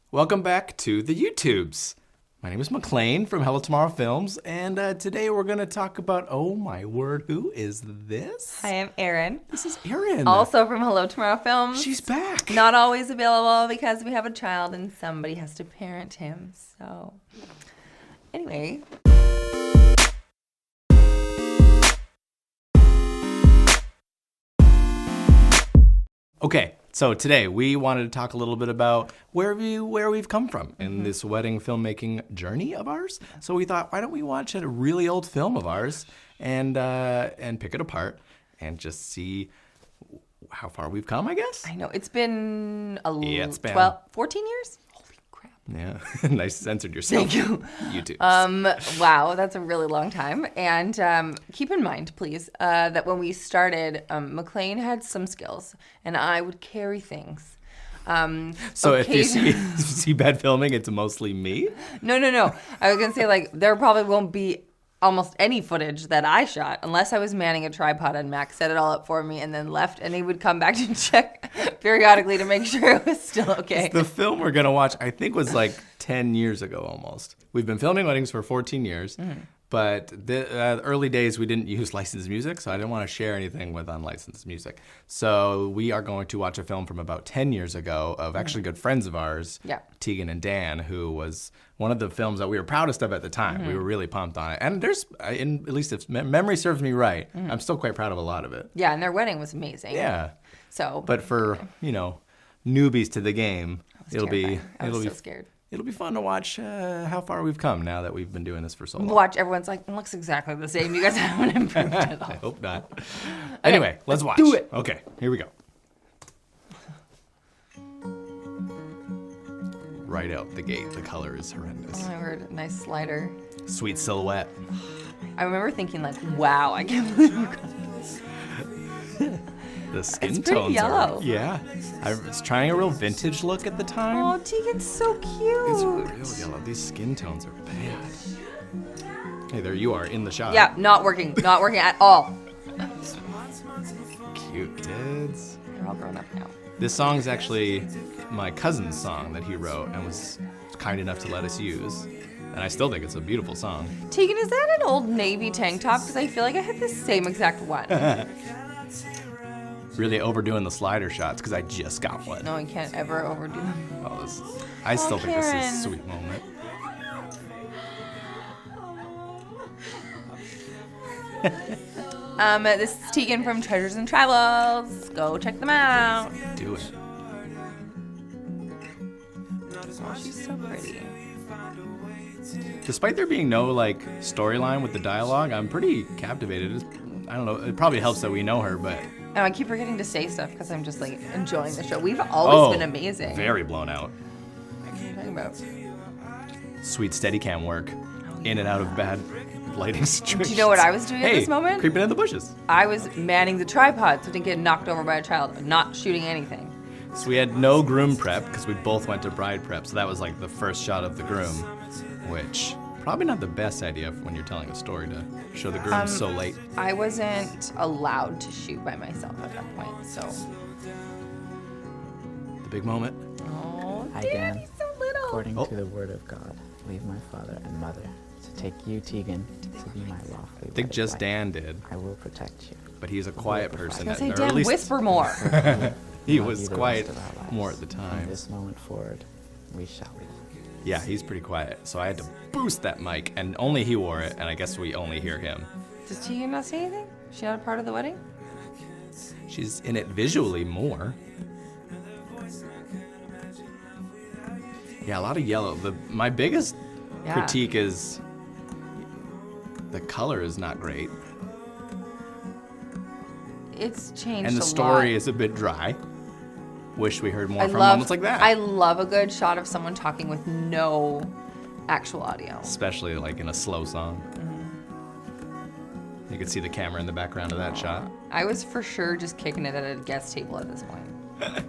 Welcome back to the YouTubes. My name is McLean from Hello Tomorrow Films, and today we're going to talk about, oh my word, who is this? Hi, I'm Erin. This is Erin. Also from Hello Tomorrow Films. She's back. Not always available because we have a child and somebody has to parent him. So, anyway. Okay, so today we wanted to talk a little bit about where we've come from in this wedding filmmaking journey of ours. So we thought, why don't we watch a really old film of ours and pick it apart and just see how far we've come, I guess? I know, it's been 14 years? Holy crap. Yeah, nice, censored yourself. Thank you. YouTube. Wow, that's a really long time. And keep in mind, please, that when we started, McLean had some skills, and I would carry things. So if you see bad filming, it's mostly me? No. I was going to say, like, there probably won't be almost any footage that I shot unless I was manning a tripod and Max set it all up for me and then left, and he would come back to check periodically to make sure it was still okay. The film we're going to watch, I think, was like 10 years ago almost. We've been filming weddings for 14 years, but the early days we didn't use licensed music, so I didn't want to share anything with unlicensed music. So we are going to watch a film from about 10 years ago of actually good friends of ours, Tegan and Dan, who was one of the films that we were proudest of at the time. We were really pumped on it. And there's, at least if memory serves me right, I'm still quite proud of a lot of it. Yeah, and their wedding was amazing. Yeah. So, but for, newbies to the game, I was so scared. It'll be fun to watch how far we've come now that we've been doing this for so long. Watch, everyone's like, it looks exactly the same. You guys haven't improved at all. I hope not. Anyway, let's watch. Do it. Okay, here we go. Right out the gate, the color is horrendous. Oh, I heard a nice slider. Sweet silhouette. I remember thinking, like, wow, I can't believe you got this. The skin It's pretty tones yellow. are, yeah. I was trying a real vintage look at the time. Oh, Tegan's so cute. It's real yellow. These skin tones are bad. Hey, there you are in the shot. Yeah, not working at all. Cute kids. They're all grown up now. This song's actually my cousin's song that he wrote and was kind enough to let us use. And I still think it's a beautiful song. Tegan, is that an old Navy tank top? Because I feel like I had the same exact one. Really overdoing the slider shots because I just got one. No, you can't ever overdo them. Oh, I still think this is a sweet moment. This is Tegan from Treasures and Travels. Go check them out. Do it. Oh, she's so pretty. Despite there being no storyline with the dialogue, I'm pretty captivated. I don't know. It probably helps that we know her, but. Oh, I keep forgetting to say stuff because I'm just enjoying the show. We've always been amazing. Very blown out. What are you talking about? Sweet Steadicam work, in and out of bad lighting situations. Do you know what I was doing at this moment? Creeping in the bushes. I was manning the tripod so I didn't get knocked over by a child, not shooting anything. So we had no groom prep because we both went to bride prep. So that was the first shot of the groom, which probably not the best idea when you're telling a story to show the groom so late. I wasn't allowed to shoot by myself at that point, so. The big moment. Oh, I, Dan, Dan, he's so little. according to the word of God, leave my father and mother to take you, Tegan, to be my lawfully I think wedded just wife. Dan did, I will protect you. but he's a quiet person. I was gonna or say, at Dan, least whisper more. he Love was you the quiet rest of our lives. more at the From time. this moment forward, we shall live. Yeah, he's pretty quiet. So I had to boost that mic, and only he wore it, and I guess we only hear him. Does Tegan not say anything? She not a part of the wedding? She's in it visually more. Yeah, a lot of yellow. My biggest critique is the color is not great. It's changed And the a story lot. is a bit dry. Wish we heard more from moments like that. I love a good shot of someone talking with no actual audio. Especially in a slow song. You could see the camera in the background of that shot. I was for sure just kicking it at a guest table at this point.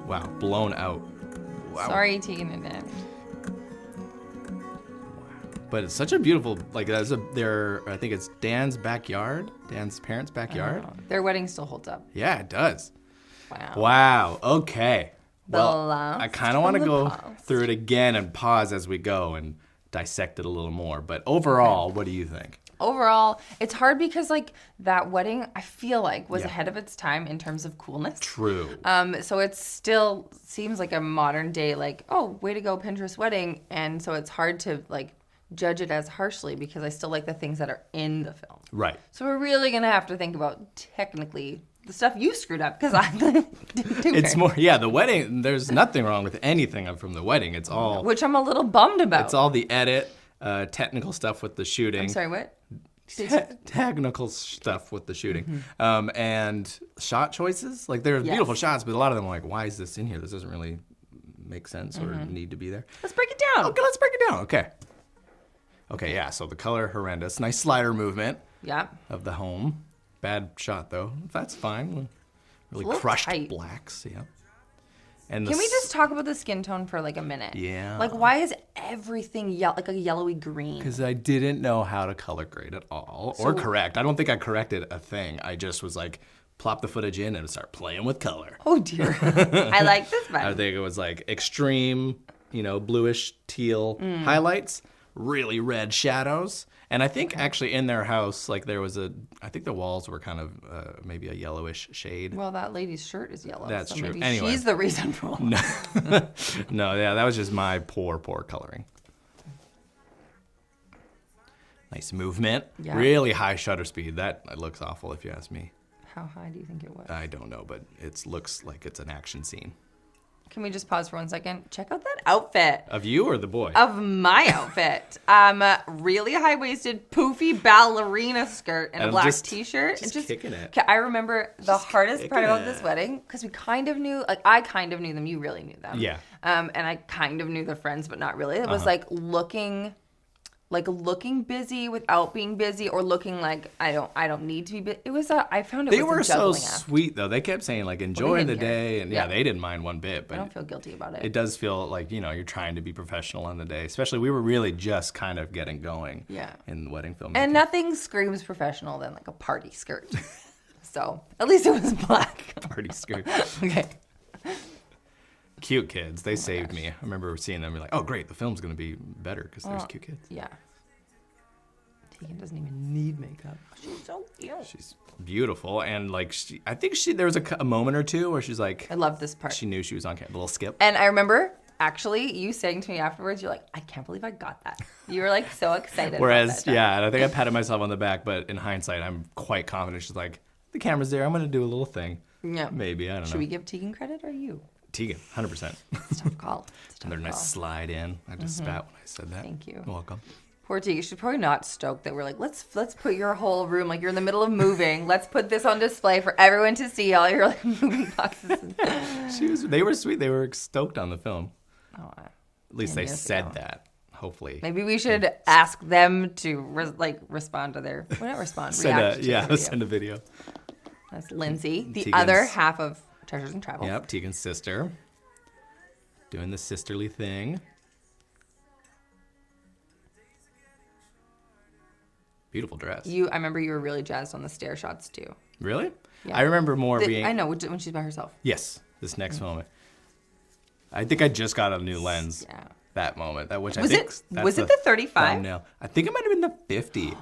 Wow, blown out. Wow. Sorry, Tegan and Dan. But it's such a beautiful, I think it's Dan's backyard, Dan's parents' backyard. Their wedding still holds up. Yeah, it does. Wow. Wow, okay. Well, last I kind of want to from the go past. through it again and pause as we go and dissect it a little more. But overall, what do you think? Overall, it's hard because like that wedding, I feel like was Yeah. ahead of its time in terms of coolness. True. So it still seems like a modern day, like, oh, way to go, Pinterest wedding. And so it's hard to like judge it as harshly because I still like the things that are in the film. Right. So we're really gonna have to think about technically the stuff you screwed up because I didn't do It's very- more, yeah, the wedding, there's nothing wrong with anything from the wedding. It's all, which I'm a little bummed about. it's all the edit, technical stuff with the shooting. I'm sorry, what? Technical stuff with the shooting. And shot choices. Like, there's Yes. beautiful shots, but a lot of them are like, why is this in here? This doesn't really make sense or need to be there. Let's break it down. Okay, let's break it down. Okay, yeah, so the color, horrendous. Nice slider movement Yeah. of the home. Bad shot, though. That's fine. Really a little crushed tight. blacks, yeah. And Can we just talk about the skin tone for like a minute? Yeah. Like, why is everything like a yellowy green? Because I didn't know how to color grade at all or correct. I don't think I corrected a thing. I just was like, plop the footage in and start playing with color. Oh dear. I like this I one. think it was like extreme, bluish teal highlights, really red shadows. And I think actually in their house, like I think the walls were kind of maybe a yellowish shade. Well, that lady's shirt is yellow. That's so true. Maybe Anyway. she's the reason for all. No, yeah, that was just my poor coloring. Nice movement. Yeah. Really high shutter speed. That looks awful if you ask me. How high do you think it was? I don't know, but it looks like it's an action scene. Can we just pause for 1 second? Check out that outfit. Of you or the boy? Of my outfit. Really high-waisted, poofy ballerina skirt and a And black just- t-shirt. just And kicking it. Okay, I remember the hardest part kicking about it. this wedding, because we kind of knew, like I kind of knew them, you really knew them. Yeah. And I kind of knew their friends, but not really. It was like looking busy without being busy, or looking like I don't need to be busy. It was I found it They was were a so juggling act. sweet, though. They kept saying, like, enjoying the didn't care. day. And Yeah. they didn't mind one bit. I But don't feel guilty about it. it does feel like, you're trying to be professional on the day. Especially, we were really just kind of getting going Yeah. in the wedding film. And nothing screams professional than like a party skirt. So at least it was black. Party skirt. Okay. Cute kids. They saved me. I remember seeing them. We're like, oh, great. The film's going to be better because there's Oh. cute kids. Yeah. Tegan doesn't even need makeup. She's so cute. She's beautiful. And, like, I think there was a moment or two where she's like, I love this part. she knew she was on camera. A little skip. And I remember actually you saying to me afterwards, you're like, I can't believe I got that. You were like so excited. Whereas, about that yeah, and I think I patted myself on the back, but in hindsight, I'm quite confident. She's like, the camera's there. I'm going to do a little thing. Yeah. Maybe. I don't Should know. we give Tegan credit or you? Tegan, 100%. It's a tough call. It's a tough Another nice call. slide in. I just spat when I said that. Thank you. You're welcome. Poor Tegan. She's probably not stoked that we're like, let's put your whole room, like you're in the middle of moving. Let's put this on display for everyone to see all your like moving boxes. They were sweet. They were stoked on the film. Oh, At least 10 they years said ago. that. Hopefully. maybe we should ask them to respond to their, well, not respond, react to their video. Send a video. That's Lindsay, the Tegan's- other half of Treasures and Travel. Yep, Tegan's sister. Doing the sisterly thing. Beautiful dress. I remember you were really jazzed on the stair shots too. Really? Yeah. I remember more being. I know when she's by herself. Yes, this next moment. I think I just got a new lens. Yeah. That moment. Was I think it that's the 35? thumbnail. I think it might have been the 50.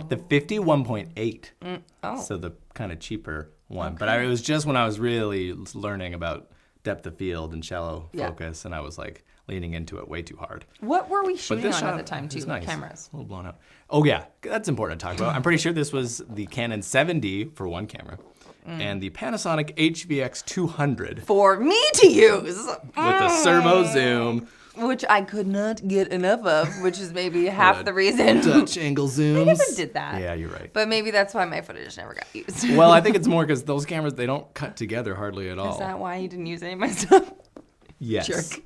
The 50 1.8. Oh. So the kind of cheaper one. But it was just when I was really learning about depth of field and shallow Yeah. focus, and I was like leaning into it way too hard. What were we But shooting this on shot at the time too? is nice. Cameras. A little blown out. Oh yeah, that's important to talk about. I'm pretty sure this was the Canon 7D for one camera, and the Panasonic HVX 200 For me to use. with the servo zoom, Which I could not get enough of, which is maybe half the reason. Dutch angle zooms. I never did that. Yeah, you're right. But maybe that's why my footage never got used. Well, I think it's more because those cameras, they don't cut together hardly at all. Is that why you didn't use any of my stuff? Yes. Jerk.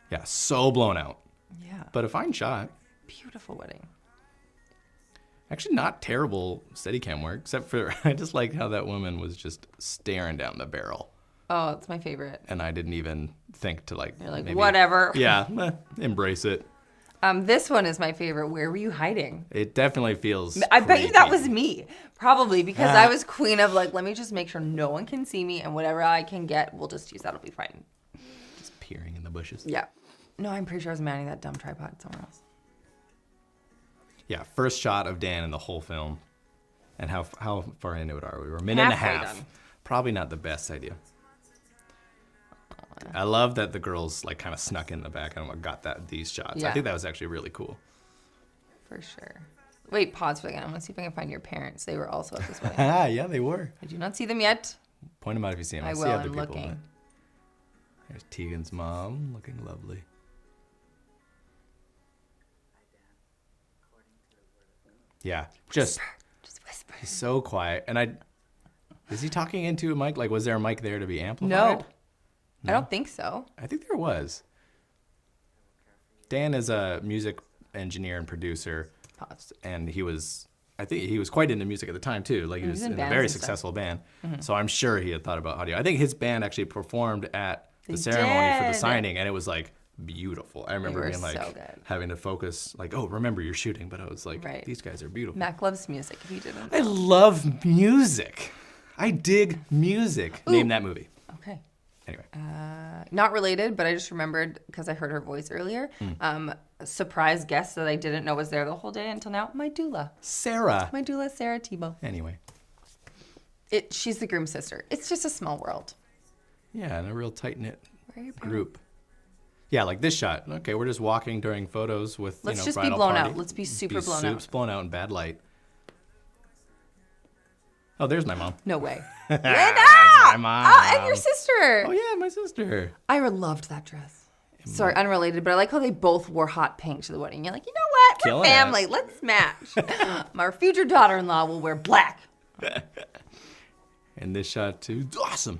Yeah, so blown out. Yeah. But a fine shot. Beautiful wedding. Actually, not terrible Steadicam work, except for I just like how that woman was just staring down the barrel. Oh, it's my favorite. And I didn't even think to like. You're like, maybe- whatever. Yeah, embrace it. This one is my favorite. Where were you hiding? It definitely feels I bet you that creepy. was me. Probably because I was queen of like, let me just make sure no one can see me and whatever I can get, we'll just use that'll be fine. Just peering in the bushes. Yeah. No, I'm pretty sure I was manning that dumb tripod somewhere else. Yeah, first shot of Dan in the whole film. And how far into it are we? We're a minute and a Halfway half. done. Probably not the best idea. I love that the girls like kind of snuck in the back and got these shots. I Yeah. think that was actually really cool. For sure. Wait, pause for a second. I'm going to see if I can find your parents. They were also at this wedding. Ah, yeah, they were. I do not see them yet. Point them out if you see them. I see will. other I'm people, looking. but- There's Tegan's mom, looking lovely. Yeah, just whisper. he's so quiet. And is he talking into a mic? Like, was there a mic there to be amplified? No. I don't think so. I think there was. Dan is a music engineer and producer, Pause. and I think he was quite into music at the time too. Like he was in a bands very and stuff. successful band. So I'm sure he had thought about audio. I think his band actually performed at the They ceremony for the did. signing, and it was like beautiful. I remember were being like so good. having to focus, like, oh, remember you're shooting, but I was like, Right. these guys are beautiful. Mac loves music if you didn't. I love music. I dig music. Name that movie. Okay. Anyway, Not related, but I just remembered because I heard her voice earlier. A surprise guest that I didn't know was there the whole day until now. My doula. Sarah. My doula, Sarah Tebow. Anyway, She's the groom's sister. It's just a small world. yeah, and a real tight knit Where are your parents? group. Yeah, like this shot. Okay, we're just walking during photos with Let's you know, just be bridal blown party. out. Let's be super blown Soup's out. blown out in bad light. Oh, there's my mom. No way. That's Linda! my mom. Oh, and your sister. Oh yeah, my sister. Ira loved that dress. Sorry, unrelated, but I like how they both wore hot pink to the wedding. You're like, you know what? We're Killing it. family. Let's match. My future daughter-in-law will wear black. And this shot too, it's awesome.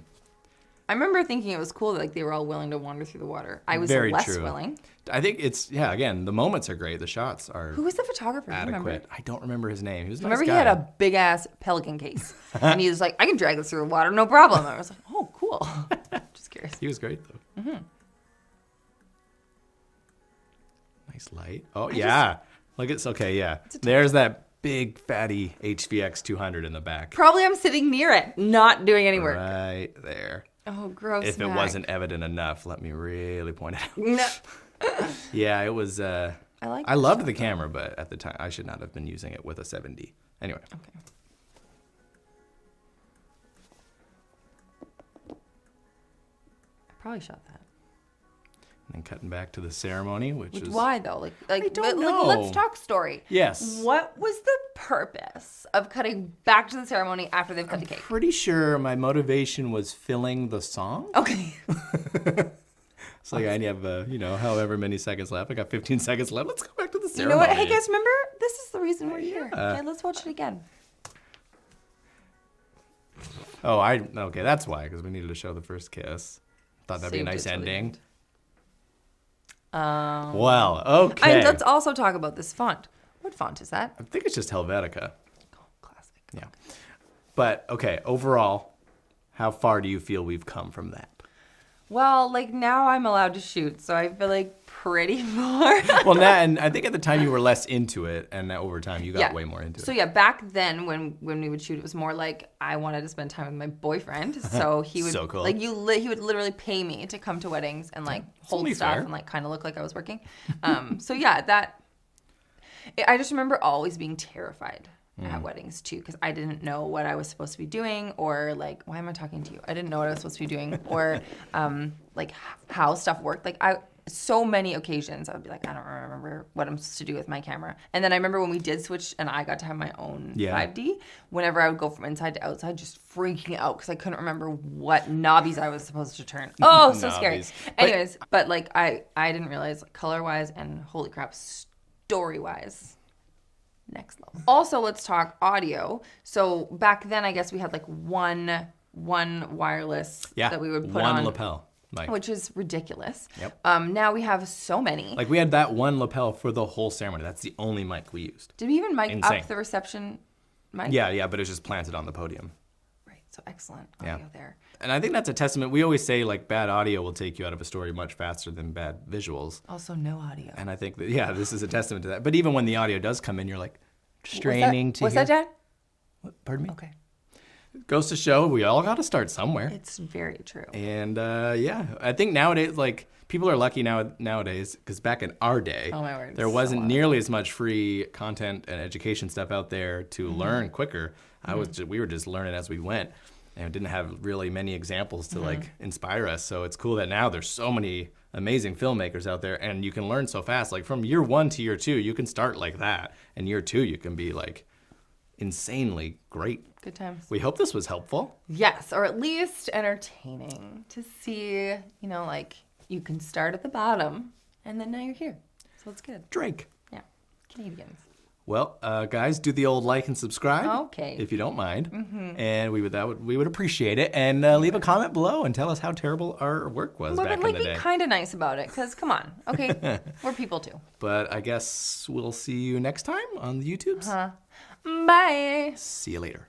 I remember thinking it was cool that like they were all willing to wander through the water. I was Very less true. willing. I think it's again, the moments are great. The shots are Who was the photographer? Do you remember? adequate. I don't remember his name. He was a nice Remember he guy. had a big ass Pelican case, and he was like, "I can drag this through the water, no problem." I was like, "Oh, cool." Just curious. He was great though. Mm-hmm. Nice light. Oh yeah. Look, it's okay. Yeah. There's that big fatty HVX 200 in the back. Probably I'm sitting near it, not doing any work. Right there. Oh, gross. If it Mac. wasn't evident enough, let me really point it out. No. Yeah, it was. I I loved the camera, but at the time, I should not have been using it with a 7D. Anyway. Okay. I probably shot that. And then cutting back to the ceremony, which is Why though? Like I don't like, know. let's talk story. Yes. What was the purpose of cutting back to the ceremony after they've cut the cake? pretty sure my motivation was filling the song. Okay. It's like I have, however many seconds left. I got 15 seconds left. Let's go back to the You ceremony. know what? Hey guys, remember? This is the reason we're here. Okay, let's watch it again. Oh, okay, that's why, because we needed to show the first kiss. Thought that'd be a Saved it nice till the ending. end. Well, okay. And let's also talk about this font. What font is that? I think it's just Helvetica. Oh, classic. Yeah. But, okay, overall, how far do you feel we've come from that? Well, like now I'm allowed to shoot, so I feel like pretty far. Well, and I think at the time you were less into it, and over time you got way more into So it. yeah, back then when we would shoot, it was more like I wanted to spend time with my boyfriend. So he would So cool. like he would literally pay me to come to weddings and like hold only stuff fair. and like kind of look like I was working. So yeah, I just remember always being terrified at weddings too, because I didn't know what I was supposed to be doing, or like, why am I talking to you? I didn't know what I was supposed to be doing, or like how stuff worked. Like so many occasions I would be like, I don't remember what I'm supposed to do with my camera. And then I remember when we did switch and I got to have my own 5D, whenever I would go from inside to outside, just freaking out because I couldn't remember what knobbies I was supposed to turn. Oh, so scary. Knobbies. Anyways, but like I didn't realize like, color-wise and holy crap, story-wise, next level. Also, let's talk audio. So back then, I guess we had like one wireless that we would put on. one lapel mic. Which is ridiculous. Yep. Now we have so many. Like we had that one lapel for the whole ceremony. That's the only mic we used. Did we even mic Insane. up the reception mic? Yeah, but it was just planted on the podium. Right. So excellent audio there. And I think that's a testament. We always say like bad audio will take you out of a story much faster than bad visuals. Also, no audio. And I think that, yeah, this is a testament to that. But even when the audio does come in, you're like straining to What's hear. that, Dad? Pardon me? Okay. Goes to show we all got to start somewhere. It's very true. And yeah, I think nowadays, like, people are lucky nowadays because back in our day, Oh, my word, there so wasn't wild. nearly as much free content and education stuff out there to learn quicker. We were just learning as we went and didn't have really many examples to like inspire us. So it's cool that now there's so many amazing filmmakers out there and you can learn so fast. Like from year 1 to year 2, you can start like that. And year 2, you can be like insanely great. Good times. We hope this was helpful. Yes, or at least entertaining to see, you know, like you can start at the bottom and then now you're here. So it's good. Drink. Yeah. Canadians. Well, guys, do the old like and subscribe. Okay. If you don't mind. And we would appreciate it. And leave a comment below and tell us how terrible our work was back in the Be day. kind of nice about it, because come on. Okay, we're people too. But I guess we'll see you next time on the YouTubes. Bye. See you later.